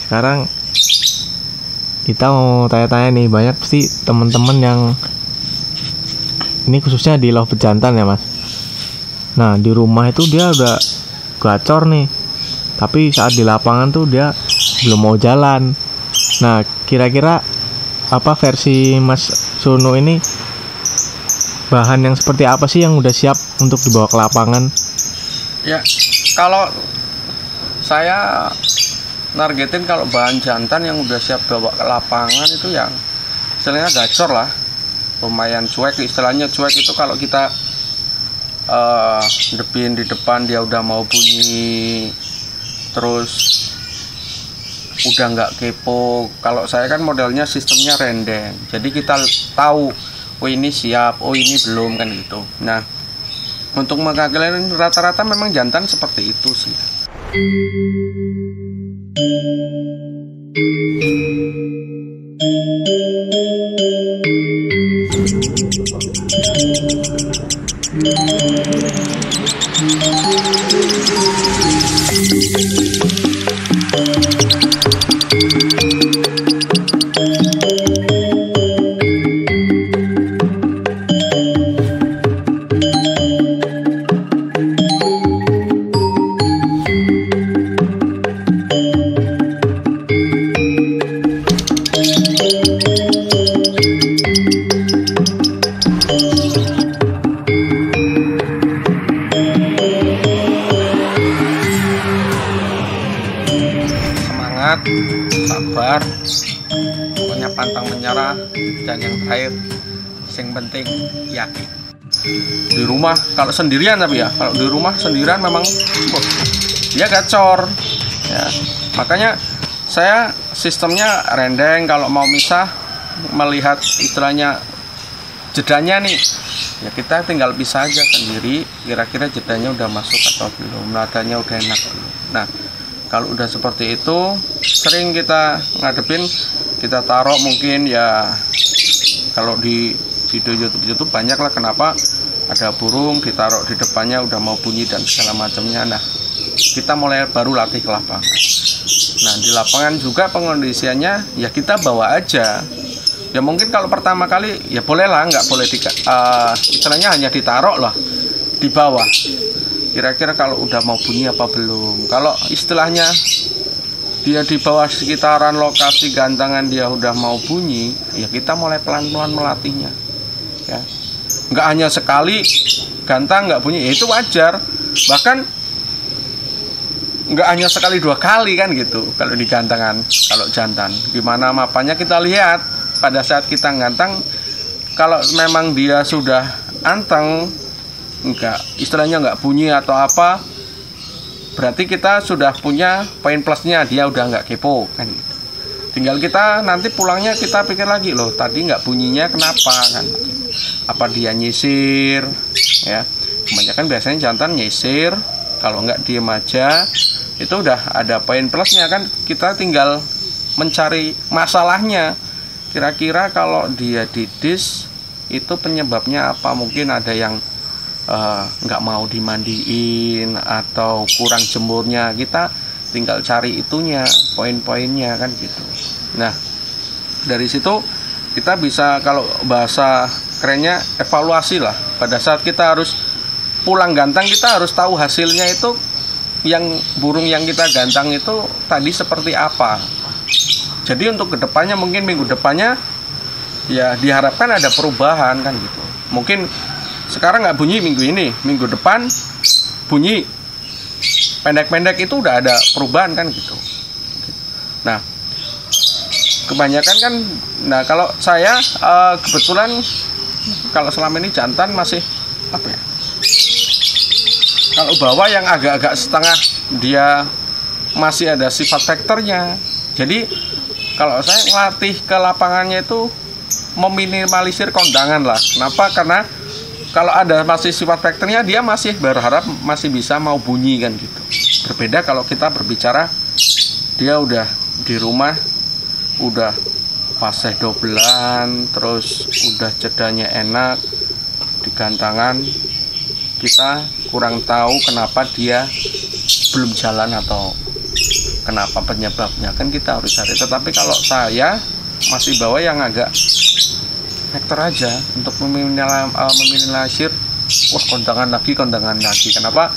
sekarang kita mau tanya-tanya nih, banyak sih teman-teman yang ini khususnya di love pejantan ya mas. Nah di rumah itu dia udah gacor nih, tapi saat di lapangan tuh dia belum mau jalan. Nah kira-kira apa versi Mas Suno ini, bahan yang seperti apa sih yang udah siap untuk dibawa ke lapangan? Ya, kalau saya nargetin kalau bahan jantan yang udah siap bawa ke lapangan itu yang istilahnya gacor lah, lumayan cuek. Istilahnya cuek itu kalau kita depin di depan dia udah mau bunyi, terus udah nggak kepo. Kalau saya kan modelnya sistemnya rendeng, jadi kita tahu oh ini siap, oh ini belum, kan gitu. Nah untuk mengkalkulasi rata-rata memang jantan seperti itu sih. Sabar, pokoknya pantang menyerah, dan yang terakhir yang penting yakin. Di rumah kalau sendirian, tapi ya kalau di rumah sendirian memang dia gacor ya, makanya saya sistemnya rendeng. Kalau mau misah, melihat istilahnya jedanya nih ya, kita tinggal pisah aja sendiri, kira-kira jedanya udah masuk atau belum, nadanya udah enak belum. Nah kalau udah seperti itu, sering kita ngadepin, kita taruh mungkin ya, kalau di video YouTube banyak lah kenapa ada burung ditaruh di depannya udah mau bunyi dan segala macamnya. Nah kita mulai baru latih ke lapangan. Nah di lapangan juga pengondisiannya ya kita bawa aja. Ya mungkin kalau pertama kali ya boleh lah, nggak boleh istilahnya hanya ditaruh lah di bawah. Kira-kira kalau udah mau bunyi apa belum. Kalau istilahnya dia di bawah sekitaran lokasi gantangan dia udah mau bunyi, ya kita mulai pelan-pelan melatihnya ya. Nggak hanya sekali gantang nggak bunyi, ya itu wajar. Bahkan nggak hanya sekali 2 kali kan gitu kalau di gantangan. Kalau jantan gimana mapannya kita lihat pada saat kita gantang. Kalau memang dia sudah anteng, enggak istilahnya nggak bunyi atau apa, berarti kita sudah punya poin plusnya, dia udah nggak kepo kan gitu. Tinggal kita nanti pulangnya kita pikir lagi, loh tadi nggak bunyinya kenapa kan, apa dia nyisir ya. Kebanyakan biasanya jantan nyisir, kalau nggak diem aja itu udah ada poin plusnya kan. Kita tinggal mencari masalahnya, kira-kira kalau dia didis itu penyebabnya apa. Mungkin ada yang nggak mau dimandiin atau kurang jemurnya, kita tinggal cari itunya, poin-poinnya kan gitu. Nah dari situ kita bisa, kalau bahasa kerennya evaluasi lah. Pada saat kita harus pulang gantang, kita harus tahu hasilnya itu, yang burung yang kita gantang itu tadi seperti apa. Jadi untuk kedepannya, mungkin minggu depannya ya diharapkan ada perubahan kan gitu. Mungkin sekarang nggak bunyi minggu ini, minggu depan bunyi pendek-pendek, itu udah ada perubahan kan gitu. Nah kebanyakan kan, nah kalau saya kebetulan kalau selama ini jantan masih apa ya, kalau bawah yang agak-agak setengah dia masih ada sifat vektornya. Jadi kalau saya ngelatih ke lapangannya itu meminimalisir kondangan lah. Kenapa? Karena kalau ada masih sifat vektornya, dia masih berharap masih bisa mau bunyi kan gitu. Berbeda kalau kita berbicara dia udah di rumah, udah fase dobelan, terus udah jedanya enak, di gantangan kita kurang tahu kenapa dia belum jalan atau kenapa penyebabnya kan kita harus cari. Tetapi kalau saya masih bawa yang agak hektar aja untuk meminimalisir kondangan lagi. Kenapa?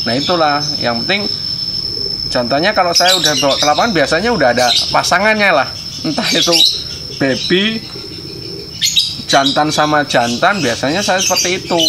Nah itulah yang penting jantannya. Kalau saya udah bawa ke lapangan biasanya udah ada pasangannya lah, entah itu baby, jantan sama jantan, biasanya saya seperti itu.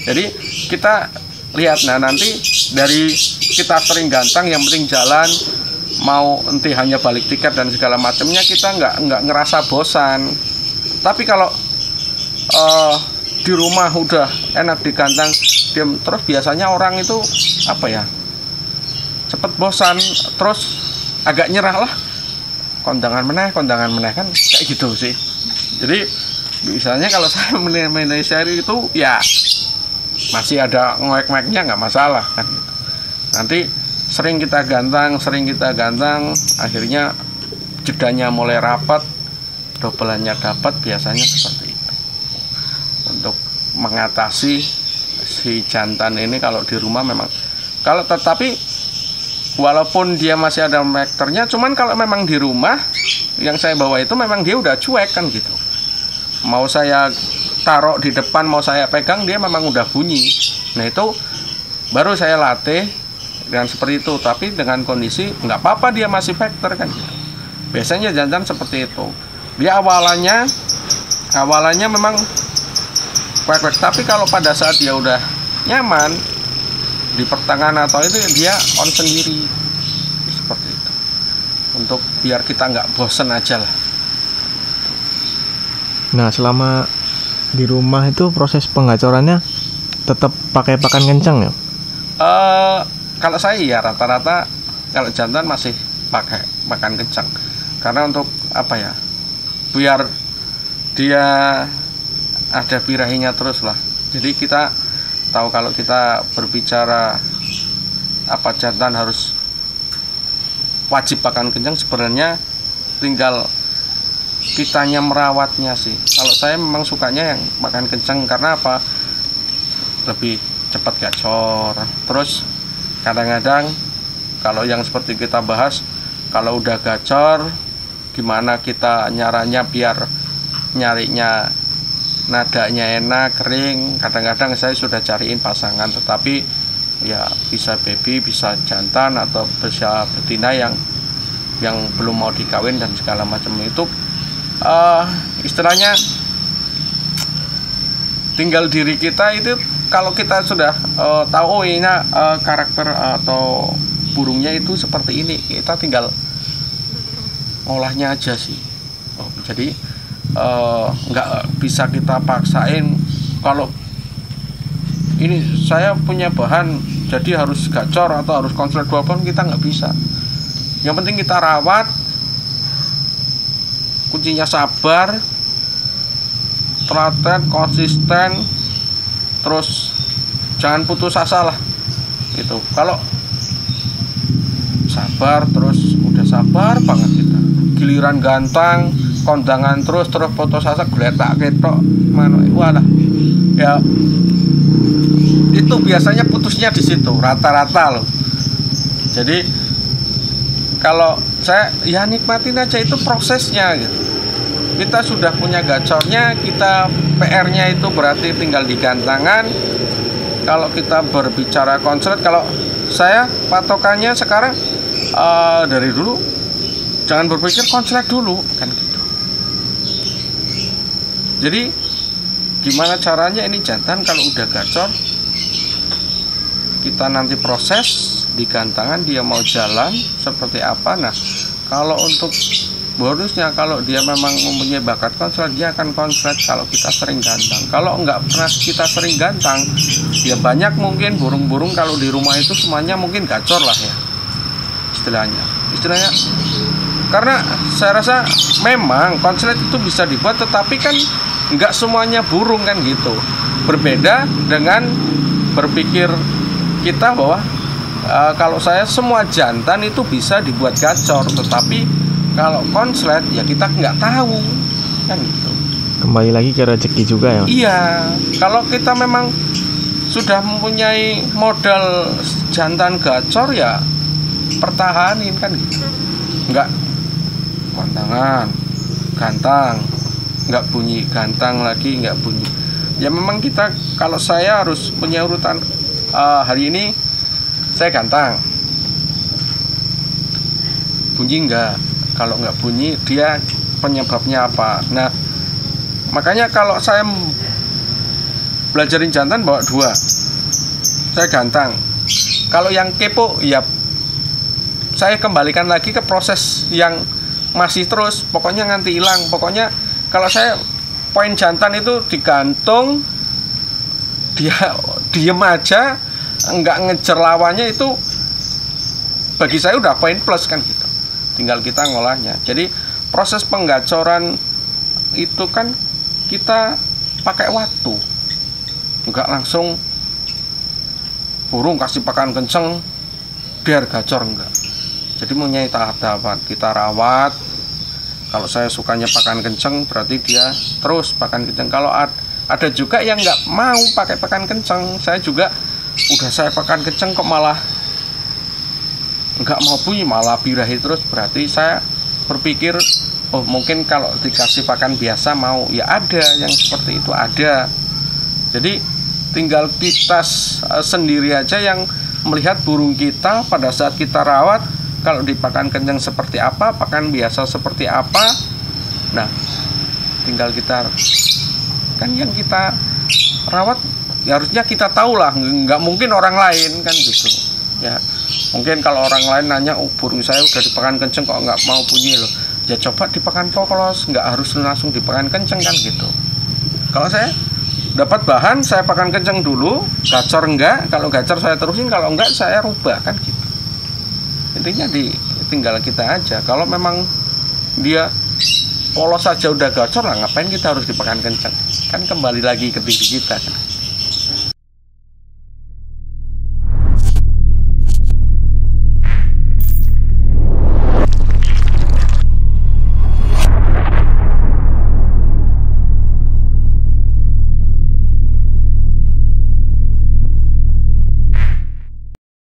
Jadi kita lihat, nah nanti dari kita sering gantang yang penting jalan, mau enti hanya balik tiket dan segala macamnya, kita nggak ngerasa bosan. Tapi kalau di rumah udah enak digantang diam terus, biasanya orang itu apa ya, cepet bosan, terus agak nyerah lah, kondangan meneh kan kayak gitu sih. Jadi misalnya kalau saya menilai itu ya masih ada ngoek-ngoeknya, nggak masalah kan gitu. Nanti sering kita gantang, akhirnya jedanya mulai rapat, dobelannya dapat, biasanya seperti itu. Untuk mengatasi si jantan ini kalau di rumah memang, kalau tetapi walaupun dia masih ada meternya, cuman kalau memang di rumah yang saya bawa itu memang dia udah cuek kan gitu. Mau saya taruh di depan, mau saya pegang, dia memang udah bunyi. Nah itu baru saya latih dengan seperti itu. Tapi dengan kondisi nggak apa-apa dia masih vektor kan gitu. Biasanya jantan seperti itu. Dia awalannya memang kuek-kuek, tapi kalau pada saat dia udah nyaman di pertengahan atau itu, dia on sendiri seperti itu. Untuk biar kita nggak bosen aja lah. Nah selama di rumah itu proses pengacorannya tetap pakai pakan kencang ya? Kalau saya ya rata-rata kalau jantan masih pakai pakan kencang, karena untuk apa ya, biar dia ada birahinya terus lah. Jadi kita tahu kalau kita berbicara apa jantan harus wajib pakan kencang, sebenarnya tinggal kitanya merawatnya sih. Kalau saya memang sukanya yang makan kencang, karena apa, lebih cepat gacor. Terus kadang-kadang kalau yang seperti kita bahas, kalau udah gacor gimana kita nyaranya biar nyarinya nadanya enak, kering. Kadang-kadang saya sudah cariin pasangan, tetapi ya bisa baby, bisa jantan, atau bisa betina yang belum mau dikawin dan segala macam itu. Istilahnya tinggal diri kita itu, kalau kita sudah tahu ini karakter atau burungnya itu seperti ini, kita tinggal ngolahnya aja sih. Jadi nggak bisa kita paksain kalau ini saya punya bahan jadi harus gacor atau harus konslet 2 pohon, kita nggak bisa. Yang penting kita rawat, kuncinya sabar, telaten, konsisten, terus jangan putus asa lah gitu. Kalau sabar terus udah sabar banget kita, giliran gantang kondangan terus putus asa, geletak ketok mana, walah ya itu biasanya putusnya di situ rata-rata loh. Jadi kalau saya ya nikmatin aja itu prosesnya gitu. Kita sudah punya gacornya, kita PR-nya itu berarti tinggal di gantangan. Kalau kita berbicara konslet, kalau saya patokannya sekarang dari dulu jangan berpikir konslet dulu kan gitu. Jadi gimana caranya ini jantan kalau udah gacor, kita nanti proses di gantangan dia mau jalan seperti apa. Nah kalau untuk bonusnya, kalau dia memang mempunyai bakat konslet, dia akan konslet kalau kita sering gantang. Kalau nggak pernah kita sering gantang, ya banyak mungkin burung-burung kalau di rumah itu semuanya mungkin gacor lah ya istilahnya. Karena saya rasa memang konslet itu bisa dibuat, tetapi kan nggak semuanya burung kan gitu. Berbeda dengan berpikir kita bahwa kalau saya semua jantan itu bisa dibuat gacor, tetapi kalau konslet ya kita nggak tahu kan gitu. Kembali lagi ke rezeki juga ya. Iya, kalau kita memang sudah mempunyai modal jantan gacor ya pertahanin kan gitu. Nggak kontangan, gantang, nggak bunyi, gantang lagi nggak bunyi. Ya memang kita, kalau saya harus punya urutan, hari ini saya gantang, bunyi nggak, kalau nggak bunyi dia penyebabnya apa. Nah makanya kalau saya belajarin jantan bawa 2, saya gantang. Kalau yang kepo ya saya kembalikan lagi ke proses yang masih terus, pokoknya nganti hilang. Pokoknya kalau saya poin jantan itu digantung, dia diem aja, nggak ngejar lawannya, itu bagi saya udah poin plus kan gitu. Tinggal kita ngolahnya. Jadi proses penggacoran itu kan kita pakai waktu, nggak langsung burung kasih pakan kenceng biar gacor, enggak. Jadi punya tahap-tahapan, kita rawat. Kalau saya sukanya pakan kenceng, berarti dia terus pakan kenceng. Kalau ada juga yang nggak mau pakai pakan kenceng, saya juga udah saya pakan kenceng kok malah nggak mau bunyi, malah birahi terus, berarti saya berpikir, oh mungkin kalau dikasih pakan biasa mau. Ya ada yang seperti itu, ada. Jadi tinggal kita sendiri aja yang melihat burung kita pada saat kita rawat. Kalau dipakan kencang seperti apa, pakan biasa seperti apa. Nah tinggal kita, kan yang kita rawat ya harusnya kita tahu lah, nggak mungkin orang lain kan gitu ya. Mungkin kalau orang lain nanya, oh burung saya udah dipakan kenceng kok nggak mau bunyi loh, ya coba dipakan polos, nggak harus langsung dipakan kenceng kan gitu. Kalau saya dapat bahan, saya pakan kenceng dulu, gacor enggak, kalau gacor saya terusin, kalau enggak saya rubah kan gitu. Intinya tinggal kita aja. Kalau memang dia polos saja udah gacor lah, ngapain kita harus dipakan kenceng, kan kembali lagi ke diri kita kan.